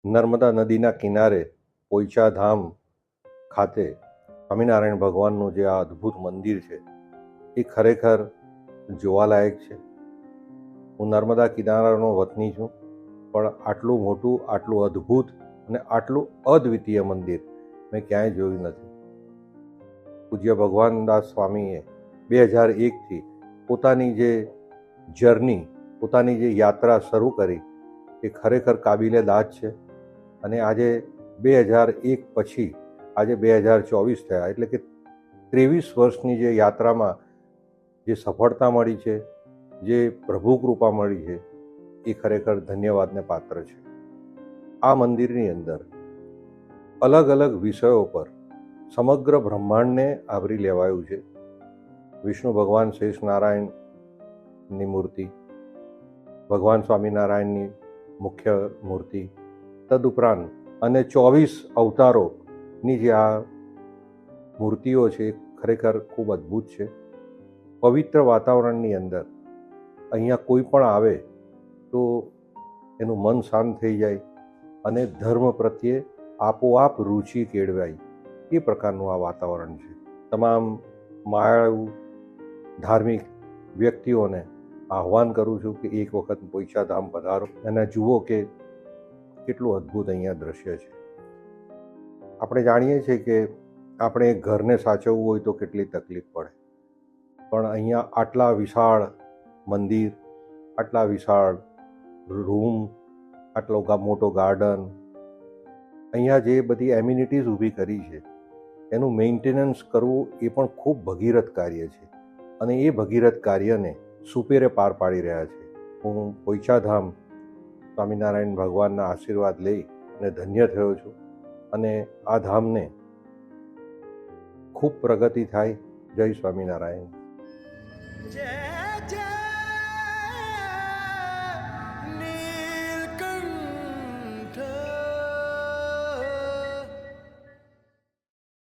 નર્મદા નદીના કિનારે પોઈચા ધામ ખાતે સ્વામિનારાયણ ભગવાનનું જે આ અદ્ભુત મંદિર છે એ ખરેખર જોવાલાયક છે. હું નર્મદા કિનારાનો વતની છું, પણ આટલું મોટું, આટલું અદ્ભુત અને આટલું અદ્વિતીય મંદિર મેં ક્યાંય જોયું નથી. પૂજ્ય ભગવાનદાસ સ્વામીએ 2001થી પોતાની જે જર્ની, પોતાની જે યાત્રા શરૂ કરી એ ખરેખર કાબિલે દાદ છે. અને આજે 2001 પછી આજે 2024 થયા, એટલે કે 23 વર્ષની જે યાત્રામાં જે સફળતા મળી છે, જે પ્રભુ કૃપા મળી છે, એ ખરેખર ધન્યવાદને પાત્ર છે. આ મંદિરની અંદર અલગ અલગ વિષયો પર સમગ્ર બ્રહ્માંડને આવરી લેવાયું છે. વિષ્ણુ ભગવાન શેષ નારાયણની મૂર્તિ, ભગવાન સ્વામિનારાયણની મુખ્ય મૂર્તિ, તદુપરાંત અને 24 અવતારોની જે આ મૂર્તિઓ છે એ ખરેખર ખૂબ અદ્ભુત છે. પવિત્ર વાતાવરણની અંદર અહીંયા કોઈ પણ આવે તો એનું મન શાંત થઈ જાય અને ધર્મ પ્રત્યે આપોઆપ રુચિ કેળવાય, એ પ્રકારનું આ વાતાવરણ છે. તમામ માયાળુ ધાર્મિક વ્યક્તિઓને આહ્વાન કરું છું કે એક વખત પોઈચા ધામ પધારો અને જુઓ કે કેટલું અદ્ભુત અહીંયા દ્રશ્ય છે. આપણે જાણીએ છીએ કે આપણે ઘરને સાચવવું હોય તો કેટલી તકલીફ પડે, પણ અહીંયા આટલા વિશાળ મંદિર, આટલા વિશાળ રૂમ, આટલો મોટો ગાર્ડન, અહીંયા જે બધી એમ્યુનિટીઝ ઊભી કરી છે એનું મેન્ટેનન્સ કરવું એ પણ ખૂબ ભગીરથ કાર્ય છે, અને એ ભગીરથ કાર્યને સુપેરે પાર પાડી રહ્યા છે. હું પોઈચા ધામ સ્વામિનારાયણ ભગવાનના આશીર્વાદ લઈ અને ધન્ય થયો છું, અને આ ધામને ખૂબ પ્રગતિ થાય. જય સ્વામિનારાયણ. જય